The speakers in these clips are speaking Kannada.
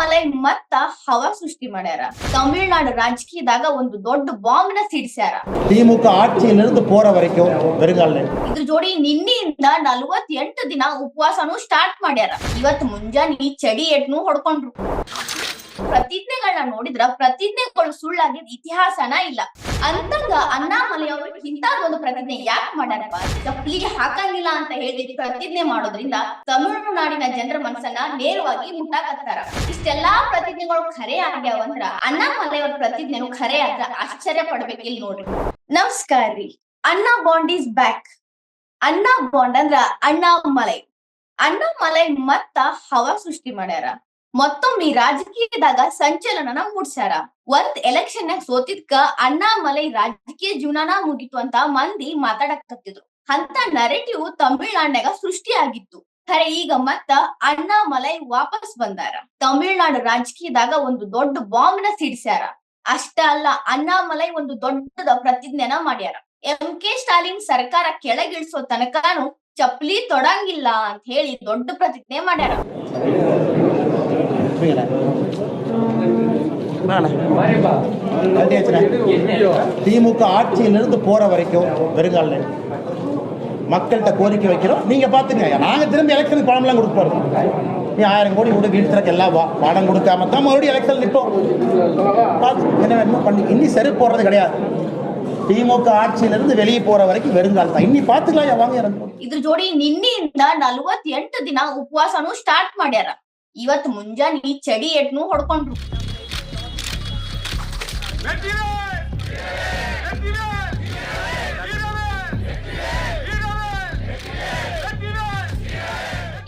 ಅಣ್ಣಾಮಲೈ ಮತ್ತ ಹವಾ ಸೃಷ್ಟಿ ಮಾಡ್ಯಾರ. ತಮಿಳುನಾಡು ರಾಜಕೀಯದಾಗ ಒಂದು ದೊಡ್ಡ ಬಾಂಬ್ ನ ಸಿಡಿಸ್ಯಾರ. திமுக ஆட்சியிலிருந்து போற வரைக்கும் வெறுங்கால ಇದ್ರ ಜೋಡಿ ನಿನ್ನೆಯಿಂದ 48 ದಿನ ಉಪವಾಸನು ಸ್ಟಾರ್ಟ್ ಮಾಡ್ಯಾರ. ಇವತ್ ಮುಂಜಾನೆ ಚಡಿ ಎಟ್ನು ಹೊಡ್ಕೊಂಡ್ರು. ಪ್ರತಿಜ್ಞೆಗಳನ್ನ ನೋಡಿದ್ರ ಪ್ರತಿಜ್ಞೆಗಳು ಸುಳ್ಳಾಗಿದ್ ಇತಿಹಾಸನ ಇಲ್ಲ. ಅಂತಂಗ ಅಣ್ಣಾಮಲೈ ಅವರು ಇಂತ ಒಂದು ಪ್ರತಿಜ್ಞೆ ಯಾಕೆ ಮಾಡ್ಯಾರಪ್ಪ? ಚಪ್ಪಲಿ ಹಾಕಂಗಿಲ್ಲ ಅಂತ ಹೇಳಿ ಪ್ರತಿಜ್ಞೆ ಮಾಡೋದ್ರಿಂದ ತಮಿಳುನಾಡಿನ ಜನರ ಮನಸ್ಸನ್ನ ನೇರವಾಗಿ ಮುಟ್ಟಾಕತ್ತಾರ. ಇಷ್ಟೆಲ್ಲಾ ಪ್ರತಿಜ್ಞೆಗಳು ಖರೆ ಆಗ್ಯಾವಂದ್ರ ಅಣ್ಣಾಮಲೈ ಅವ್ರ ಪ್ರತಿಜ್ಞೆನು ಖರೆ ಆದ್ರ ಆಶ್ಚರ್ಯ ಪಡ್ಬೇಕಿಲ್ ನೋಡ್ರಿ. ನಮಸ್ಕಾರ ರೀ. ಅಣ್ಣಾ ಬಾಂಡ್ ಈಸ್ ಬ್ಯಾಕ್. ಅಣ್ಣಾ ಬಾಂಡ್ ಅಂದ್ರ ಅಣ್ಣಾಮಲೈ. ಅಣ್ಣಾಮಲೈ ಮತ್ತ ಹವಾ ಸೃಷ್ಟಿ ಮಾಡ್ಯಾರ. ಮತ್ತೊಮ್ಮೆ ರಾಜಕೀಯದಾಗ ಸಂಚಲನನ ಮೂಡ್ಸ್ಯಾರ. ಒಂದ್ ಎಲೆಕ್ಷನ್ ನಾಗ ಸೋತಿದ್ಕ ಅಣ್ಣಾಮಲೈ ರಾಜಕೀಯ ಜೀವನನ ಮುಗಿತು ಅಂತ ಮಂದಿ ಮಾತಾಡಕತ್ತಿದ್ರು. ಅಂತ ನರೇಟಿವ್ ತಮಿಳ್ನಾಡ್ನಾಗ ಸೃಷ್ಟಿ ಆಗಿತ್ತು. ಖರೆ ಈಗ ಮತ್ತ ಅಣ್ಣಾಮಲೈ ವಾಪಸ್ ಬಂದಾರ. ತಮಿಳ್ನಾಡು ರಾಜಕೀಯದಾಗ ಒಂದು ದೊಡ್ಡ ಬಾಂಬ್ ನ ಸಿಡಿಸ್ಯಾರ. ಅಷ್ಟ ಅಲ್ಲ, ಅಣ್ಣಾಮಲೈ ಒಂದು ದೊಡ್ಡದ ಪ್ರತಿಜ್ಞೆನ ಮಾಡ್ಯಾರ. MK ಸ್ಟಾಲಿನ್ ಸರ್ಕಾರ ಕೆಳಗಿಳಿಸೋ ತನಕನು ಚಪ್ಪಲಿ ತೊಡಂಗಿಲ್ಲ ಅಂತ ಹೇಳಿ ದೊಡ್ಡ ಪ್ರತಿಜ್ಞೆ ಮಾಡ್ಯಾರ. திமுக ஆட்சியிலிருந்து போற வரைக்கும் வெறுங்கால மக்கள்கிட்ட கோரிக்கை வைக்கிறோம். நீங்க பாத்துங்க, நாங்க திரும்பி எலெக்ஷன் பணம்லாம் கொடுப்பாரு. நீ 1000 கோடி கூட வீட்டு திறக்க எல்லாம் பணம் கொடுக்காம தான் மறுபடியும் எலெக்ஷன் நிற்போம். என்ன வேணுமோ பண்ணி இன்னி சரி போடுறது கிடையாது. திமுக ஆட்சியிலிருந்து வெளியே போற வரைக்கும் வெறுங்கால் தான். இன்னி பாத்துக்கலாம் வாங்க இறங்கும். ಇದ್ರ ಜೋಡಿ ನಿನ್ನೆಯಿಂದ 48 ದಿನ ಉಪವಾಸನು ಸ್ಟಾರ್ಟ್ ಮಾಡ್ಯಾರ. ಇವತ್ ಮುಂಜಾನೆ ಚಡಿ ಎಟ್ನು ಹೊಡ್ಕೊಂಡ್ರು.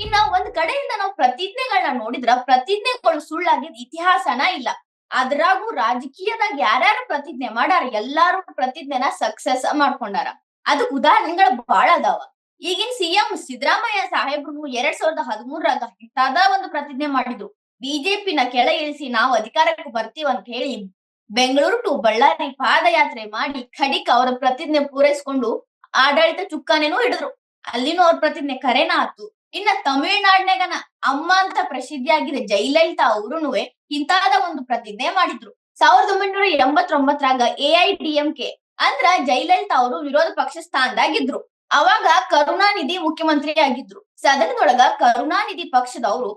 ಇನ್ನ ಒಂದ್ ಕಡೆಯಿಂದ ನಾವು ಪ್ರತಿಜ್ಞೆಗಳನ್ನ ನೋಡಿದ್ರ ಪ್ರತಿಜ್ಞೆಗಳು ಸುಳ್ಳಾಗಿದ್ ಇತಿಹಾಸನ ಇಲ್ಲ. ಅದ್ರಾಗೂ ರಾಜಕೀಯದಾಗ ಯಾರ್ಯಾರು ಪ್ರತಿಜ್ಞೆ ಮಾಡಾರ ಎಲ್ಲಾರು ಪ್ರತಿಜ್ಞೆನ ಸಕ್ಸಸ್ ಮಾಡ್ಕೊಂಡಾರ. ಅದಕ್ ಉದಾಹರಣೆಗಳು ಬಾಳ ಅದಾವ. ಈಗಿನ CM ಸಿದ್ದರಾಮಯ್ಯ ಸಾಹೇಬ್ರು 2013ರಾಗ ಇಂತಾದ ಒಂದು ಪ್ರತಿಜ್ಞೆ ಮಾಡಿದ್ರು. ಬಿಜೆಪಿನ ಕೆಳ ಇಳಿಸಿ ನಾವು ಅಧಿಕಾರಕ್ಕೆ ಬರ್ತೀವಿ ಅಂತ ಹೇಳಿ ಬೆಂಗಳೂರು ಟು ಬಳ್ಳಾರಿ ಪಾದಯಾತ್ರೆ ಮಾಡಿ ಖಡಿಕ ಅವರ ಪ್ರತಿಜ್ಞೆ ಪೂರೈಸ್ಕೊಂಡು ಆಡಳಿತ ಚುಕ್ಕಾನೇನೂ ಹಿಡಿದ್ರು. ಅಲ್ಲಿನೂ ಅವ್ರ ಪ್ರತಿಜ್ಞೆ ಕರೆನ ಆತು. ಇನ್ನ ತಮಿಳ್ನಾಡಿನಾಗನ ಅಮ್ಮ ಅಂತ ಪ್ರಸಿದ್ಧಿಯಾಗಿದ್ದ ಜಯಲಲಿತಾ ಅವರುನುವೆ ಇಂತಾದ ಒಂದು ಪ್ರತಿಜ್ಞೆ ಮಾಡಿದ್ರು. 1989ರಾಗ AIDMK ಅಂದ್ರ ಜಯಲಲಿತಾ ಅವರು ವಿರೋಧ ಪಕ್ಷ ಸ್ಥಾನದಾಗಿದ್ರು. ಅವಾಗ ಕರುಣಾನಿಧಿ ಮುಖ್ಯಮಂತ್ರಿ ಆಗಿದ್ರು. ಸದನದೊಳಗ ಕರುಣಾನಿಧಿ ಪಕ್ಷದವರು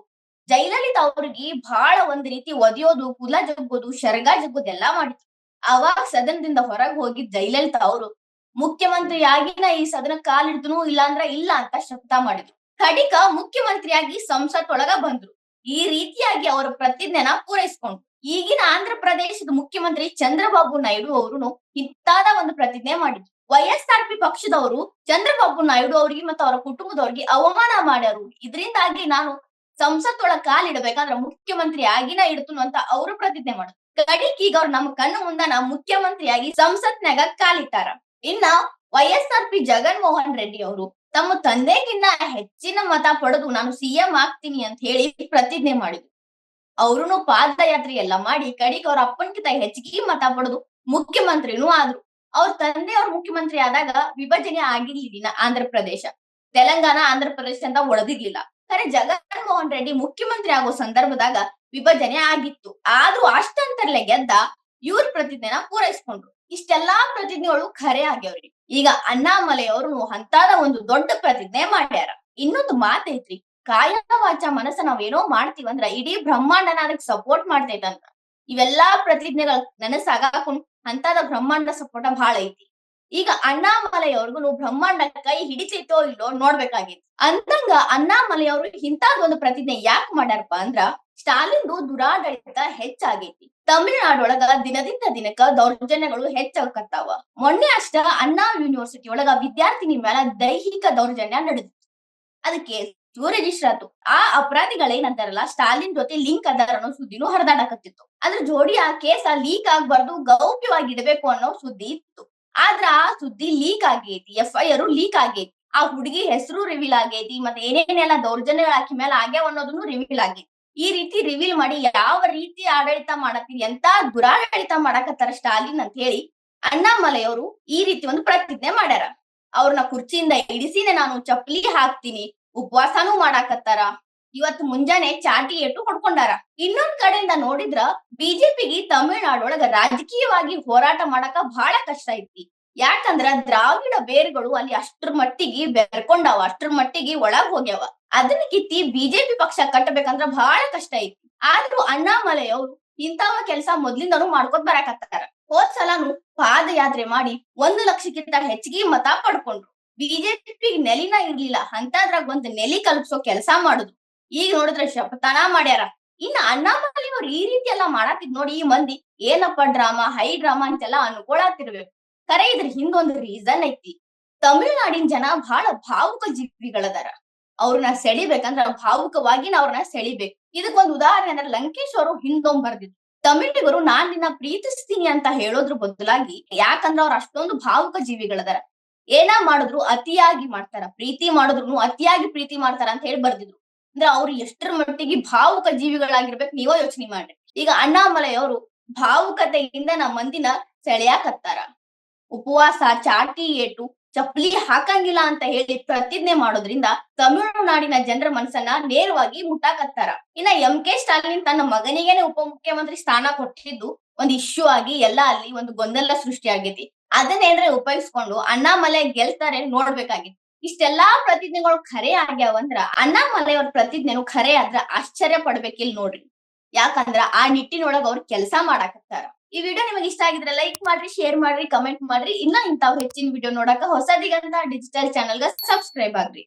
ಜಯಲಲಿತಾ ಅವ್ರಿಗೆ ಬಹಳ ಒಂದ್ ರೀತಿ ಒದಿಯೋದು, ಕುಲ ಜಗ್ಗೋದು, ಶರಗ ಜಗ್ಗೋದು ಎಲ್ಲಾ ಮಾಡಿದ್ರು. ಅವಾಗ ಸದನದಿಂದ ಹೊರಗೆ ಹೋಗಿದ್ ಜಯಲಲಿತಾ ಅವರು ಮುಖ್ಯಮಂತ್ರಿ ಆಗಿನ ಈ ಸದನ ಕಾಲಿಡ್ತನು ಇಲ್ಲಾಂದ್ರ ಇಲ್ಲ ಅಂತ ಶಬ್ದ ಮಾಡಿದ್ರು. ಕಡಿಕ ಮುಖ್ಯಮಂತ್ರಿಯಾಗಿ ಸಂಸತ್ ಒಳಗ ಬಂದ್ರು. ಈ ರೀತಿಯಾಗಿ ಅವರ ಪ್ರತಿಜ್ಞೆನ ಪೂರೈಸ್ಕೊಂಡ್ರು. ಈಗಿನ ಆಂಧ್ರ ಪ್ರದೇಶದ ಮುಖ್ಯಮಂತ್ರಿ ಚಂದ್ರಬಾಬು ನಾಯ್ಡು ಅವರು ಇಂತಾದ ಒಂದು ಪ್ರತಿಜ್ಞೆ ಮಾಡಿದ್ರು. YSRP ಪಕ್ಷದವರು ಚಂದ್ರಬಾಬು ನಾಯ್ಡು ಅವ್ರಿಗೆ ಮತ್ತು ಅವರ ಕುಟುಂಬದವ್ರಿಗೆ ಅವಮಾನ ಮಾಡ್ಯಾರು. ಇದರಿಂದಾಗಿ ನಾನು ಸಂಸತ್ ಒಳಗ ಕಾಲಿಡಬೇಕಂದ್ರ ಮುಖ್ಯಮಂತ್ರಿ ಆಗಿನ ಇಡ್ತನು ಅಂತ ಅವರು ಪ್ರತಿಜ್ಞೆ ಮಾಡಿದ್ರು. ಕಡಿಕ್ ಈಗ ಅವ್ರು ನಮ್ಮ ಕಣ್ಣು ಮುಂದನ ಮುಖ್ಯಮಂತ್ರಿಯಾಗಿ ಸಂಸತ್ನಾಗ ಕಾಲಿಟ್ಟಾರ. ಇನ್ನ YSRP ಜಗನ್ಮೋಹನ್ ರೆಡ್ಡಿ ಅವರು ತಮ್ಮ ತಂದೆಗಿನ್ನ ಹೆಚ್ಚಿನ ಮತ ಪಡೆದು ನಾನು CM ಆಗ್ತೀನಿ ಅಂತ ಹೇಳಿ ಪ್ರತಿಜ್ಞೆ ಮಾಡಿದ್ರು. ಅವ್ರುನು ಪಾದಯಾತ್ರೆ ಎಲ್ಲ ಮಾಡಿ ಕಡಿಕ್ ಅವ್ರ ಅಪ್ಪನ್ಕಿಂತ ಹೆಚ್ಚಿಗೆ ಮತ ಪಡೆದು ಮುಖ್ಯಮಂತ್ರಿನೂ ಆದ್ರು. ಅವ್ರ ತಂದೆಯವ್ರ ಮುಖ್ಯಮಂತ್ರಿ ಆದಾಗ ವಿಭಜನೆ ಆಗಿರ್ಲಿಲ್ಲ. ಆಂಧ್ರ ಪ್ರದೇಶ ತೆಲಂಗಾಣ ಆಂಧ್ರ ಪ್ರದೇಶ ಅಂತ ಒಳದಿರ್ಲಿಲ್ಲ. ಖರೆ ಜಗನ್ಮೋಹನ್ ರೆಡ್ಡಿ ಮುಖ್ಯಮಂತ್ರಿ ಆಗೋ ಸಂದರ್ಭದಾಗ ವಿಭಜನೆ ಆಗಿತ್ತು. ಆದ್ರೂ ಅಷ್ಟಂತರ್ಲೆ ಗೆದ್ದ ಇವ್ರ ಪ್ರತಿಜ್ಞೆನ ಪೂರೈಸ್ಕೊಂಡ್ರು. ಇಷ್ಟೆಲ್ಲಾ ಪ್ರತಿಜ್ಞೆಗಳು ಖರೆ ಆಗ್ಯಾವ್ರಿ. ಈಗ ಅಣ್ಣಾಮಲೈ ಅವರು ಅಂತಾದ ಒಂದು ದೊಡ್ಡ ಪ್ರತಿಜ್ಞೆ ಮಾಡ್ಯಾರ. ಇನ್ನೊಂದು ಮಾತೈತ್ರಿ, ಕಾಯ ವಾಚ ಮನಸ್ಸ ನಾವೇನೋ ಮಾಡ್ತೀವಂದ್ರ ಇಡೀ ಬ್ರಹ್ಮಾಂಡನ ಅದಕ್ಕೆ ಸಪೋರ್ಟ್ ಮಾಡ್ತೈತಂತ. ಇವೆಲ್ಲಾ ಪ್ರತಿಜ್ಞೆಗಳ ನನಸಾಗಾಕೊಂಡ್ ಅಂತಾದ ಬ್ರಹ್ಮಾಂಡ ಸಪೋರ್ಟ ಬಹಳ ಐತಿ. ಈಗ ಅಣ್ಣಾಮಲೈ ಅವ್ರಿಗೂ ಬ್ರಹ್ಮಾಂಡ ಕೈ ಹಿಡಿತೈತೋ ಇಲ್ಲೋ ನೋಡ್ಬೇಕಾಗಿತ್ತು. ಅಂತಂಗ ಅಣ್ಣಾಮಲೈ ಅವರು ಇಂತಾದ ಒಂದು ಪ್ರತಿಜ್ಞೆ ಯಾಕೆ ಮಾಡ್ಯಾರಪ್ಪ ಅಂದ್ರ ಸ್ಟಾಲಿನ್ದು ದುರಾಡಳಿತ ಹೆಚ್ಚಾಗೈತಿ. ತಮಿಳುನಾಡೊಳಗ ದಿನದಿಂದ ದಿನಕ್ಕ ದೌರ್ಜನ್ಯಗಳು ಹೆಚ್ಚಾಗತ್ತಾವ. ಮೊನ್ನೆ ಅಷ್ಟ ಅಣ್ಣಾ ಯೂನಿವರ್ಸಿಟಿ ಒಳಗ ವಿದ್ಯಾರ್ಥಿನಿ ಮೇಲೆ ದೈಹಿಕ ದೌರ್ಜನ್ಯ ನಡೆದಿತ್ತು. ಅದಕ್ಕೆ ರಿಜಿಸ್ಟರ್ ಆತು. ಆ ಅಪರಾಧಿಗಳೇನಂತಾರಲ್ಲ ಸ್ಟಾಲಿನ್ ಜೊತೆ ಲಿಂಕ್ ಅದಾರ ಅನ್ನೋ ಸುದ್ದಿನೂ ಹರಿದಾಡಕತ್ತಿತ್ತು. ಅದ್ರ ಜೋಡಿ ಆ ಕೇಸ ಲೀಕ್ ಆಗ್ಬಾರ್ದು, ಗೌಪ್ಯವಾಗಿ ಇಡಬೇಕು ಅನ್ನೋ ಸುದ್ದಿ ಇತ್ತು. ಆದ್ರ ಆ ಸುದ್ದಿ ಲೀಕ್ ಆಗೈತಿ. FIR ಲೀಕ್ ಆಗೈತಿ. ಆ ಹುಡುಗಿ ಹೆಸರು ರಿವೀಲ್ ಆಗೈತಿ. ಮತ್ತೆ ಏನೇನೆಲ್ಲ ದೌರ್ಜನ್ಯಗಳ ಆಕಿ ಮೇಲೆ ಆಗ್ಯಾವ ಅನ್ನೋದನ್ನು ರಿವೀಲ್ ಆಗೈತಿ. ಈ ರೀತಿ ರಿವೀಲ್ ಮಾಡಿ ಯಾವ ರೀತಿ ಆಡಳಿತ ಮಾಡತ್ತೀರಿ, ಎಂತ ದುರಾಡಳಿತ ಮಾಡಕತ್ತಾರ ಸ್ಟಾಲಿನ್ ಅಂತ ಹೇಳಿ ಅಣ್ಣಾಮಲೈ ಅವರು ಈ ರೀತಿ ಒಂದು ಪ್ರತಿಜ್ಞೆ ಮಾಡ್ಯಾರ. ಅವ್ರನ್ನ ಕುರ್ಚಿಯಿಂದ ಇಳಿಸಿನೇ ನಾನು ಚಪ್ಪಲಿ ಹಾಕ್ತೀನಿ, ಉಪವಾಸನೂ ಮಾಡಾಕತ್ತಾರ. ಇವತ್ತು ಮುಂಜಾನೆ ಚಾಟಿ ಏಟು ಹೊಡ್ಕೊಂಡಾರ. ಇನ್ನೊಂದ್ ಕಡೆಯಿಂದ ನೋಡಿದ್ರ ಬಿಜೆಪಿಗೆ ತಮಿಳ್ನಾಡೊಳಗ ರಾಜಕೀಯವಾಗಿ ಹೋರಾಟ ಮಾಡಾಕ ಬಹಳ ಕಷ್ಟ ಐತಿ. ಯಾಕಂದ್ರ ದ್ರಾವಿಡ ಬೇರುಗಳು ಅಲ್ಲಿ ಅಷ್ಟ್ರ ಮಟ್ಟಿಗೆ ಬೆರ್ಕೊಂಡಾವ, ಅಷ್ಟ್ರ ಮಟ್ಟಿಗೆ ಒಳಗ್ ಹೋಗ್ಯಾವ. ಅದನ್ನ ಕಿತ್ತಿ ಬಿಜೆಪಿ ಪಕ್ಷ ಕಟ್ಟಬೇಕಂದ್ರ ಬಹಳ ಕಷ್ಟ ಐತಿ. ಆದ್ರೂ ಅಣ್ಣಾಮಲೈ ಅವ್ರು ಇಂತಾವ ಕೆಲಸ ಮೊದ್ಲಿಂದನೂ ಮಾಡ್ಕೊತ್ ಬರಾಕತ್ತಾರ. ಹೋದ್ ಸಲಾನು ಪಾದಯಾತ್ರೆ ಮಾಡಿ 1 ಲಕ್ಷಕ್ಕಿಂತ ಹೆಚ್ಚಿಗೆ ಮತ ಪಡ್ಕೊಂಡ್ರು. ಬಿಜೆಪಿ ನೆಲಿನ ಇರ್ಲಿಲ್ಲ, ಅಂತದ್ರಾಗ ಒಂದ್ ನೆಲಿ ಕಲ್ಪಿಸೋ ಕೆಲಸ ಮಾಡುದು. ಈಗ ನೋಡಿದ್ರೆ ಶಪಥಾನ ಮಾಡ್ಯಾರ. ಇನ್ನ ಅಣ್ಣಾಮಲೈ ಅವ್ರು ಈ ರೀತಿ ಎಲ್ಲಾ ಮಾಡಾತಿದ್ ನೋಡಿ ಈ ಮಂದಿ ಏನಪ್ಪ ಡ್ರಾಮಾ, ಹೈ ಡ್ರಾಮಾ ಅಂತೆಲ್ಲಾ ಅನ್ಕೊಳತಿರ್ಬೇಕು. ಖರೆ ಇದ್ರ ಹಿಂದೊಂದು ರೀಸನ್ ಐತಿ. ತಮಿಳ್ನಾಡಿನ ಜನ ಬಹಳ ಭಾವುಕ ಜೀವಿಗಳದಾರ. ಅವ್ರನ್ನ ಸೆಳಿಬೇಕಂದ್ರ ಭಾವುಕವಾಗಿ ಅವ್ರನ್ನ ಸೆಳಿಬೇಕು. ಇದಕ್ಕೊಂದು ಉದಾಹರಣೆ ಅಂದ್ರೆ ಲಂಕೇಶ್ ಅವರು ಹಿಂದೊಂದ್ ಬರ್ದಿದ್ರು. ತಮಿಳಿಗರು ನಾನ್ ನಿನ್ನ ಪ್ರೀತಿಸ್ತೀನಿ ಅಂತ ಹೇಳೋದ್ರ ಬದಲಾಗಿ, ಯಾಕಂದ್ರ ಅವ್ರ ಅಷ್ಟೊಂದು ಭಾವುಕ ಜೀವಿಗಳದಾರ. ಏನ ಮಾಡಿದ್ರು ಅತಿಯಾಗಿ ಮಾಡ್ತಾರ, ಪ್ರೀತಿ ಮಾಡಿದ್ರು ಅತಿಯಾಗಿ ಪ್ರೀತಿ ಮಾಡ್ತಾರ ಅಂತ ಹೇಳಿ ಬರ್ದಿದ್ರು. ಅಂದ್ರೆ ಅವ್ರು ಎಷ್ಟರ ಮಟ್ಟಿಗೆ ಭಾವುಕ ಜೀವಿಗಳಾಗಿರ್ಬೇಕು ನೀವೋ ಯೋಚನೆ ಮಾಡ್ರಿ. ಈಗ ಅಣ್ಣಾಮಲೈ ಅವರು ಭಾವುಕತೆಯಿಂದ ನಮ್ಮ ಮಂದಿನ ಸೆಳೆಯಾಕತ್ತಾರ. ಉಪವಾಸ, ಚಾಟಿ ಏಟು, ಚಪ್ಪಲಿ ಹಾಕಂಗಿಲ್ಲ ಅಂತ ಹೇಳಿ ಪ್ರತಿಜ್ಞೆ ಮಾಡೋದ್ರಿಂದ ತಮಿಳುನಾಡಿನ ಜನರ ಮನಸ್ಸನ್ನ ನೇರವಾಗಿ ಮುಟ್ಟಾಕತ್ತಾರ. ಇನ್ನ ಕೆ ಸ್ಟಾಲಿನ್ ತನ್ನ ಮಗನಿಗೇನೆ ಉಪಮುಖ್ಯಮಂತ್ರಿ ಸ್ಥಾನ ಕೊಟ್ಟಿದ್ದು ಒಂದ್ ಇಶ್ಯೂ ಆಗಿ ಎಲ್ಲಾ ಅಲ್ಲಿ ಒಂದು ಗೊಂದಲ ಸೃಷ್ಟಿ ಆಗೈತಿ. ಅದನ್ನೇನ್ರೆ ಉಪಯೋಗಿಸ್ಕೊಂಡು ಅಣ್ಣಾಮಲೈ ಗೆಲ್ತಾರೆ ನೋಡ್ಬೇಕಾಗಿತ್ತು. ಇಷ್ಟೆಲ್ಲಾ ಪ್ರತಿಜ್ಞೆಗಳು ಖರೆ ಆಗ್ಯಾವಂದ್ರ ಅಣ್ಣಾಮಲೈ ಅವ್ರ ಪ್ರತಿಜ್ಞೆನು ಖರೆ ಆದ್ರ ಆಶ್ಚರ್ಯ ಪಡ್ಬೇಕಿಲ್ ನೋಡ್ರಿ. ಯಾಕಂದ್ರ ಆ ನಿಟ್ಟಿನೊಳಗ ಅವ್ರು ಕೆಲಸ ಮಾಡಾಕತ್ತಾರ. ಈ ವಿಡಿಯೋ ನಿಮಗೆ ಇಷ್ಟ ಆಗಿದ್ರೆ ಲೈಕ್ ಮಾಡ್ರಿ, ಶೇರ್ ಮಾಡ್ರಿ, ಕಮೆಂಟ್ ಮಾಡ್ರಿ. ಇನ್ನ ಇಂತಾವ್ ಹೆಚ್ಚಿನ ವಿಡಿಯೋ ನೋಡಾಕ ಹೊಸದಿಗಂತ ಡಿಜಿಟಲ್ ಚಾನೆಲ್ಗೆ ಸಬ್ಸ್ಕ್ರೈಬ್ ಆಗ್ರಿ.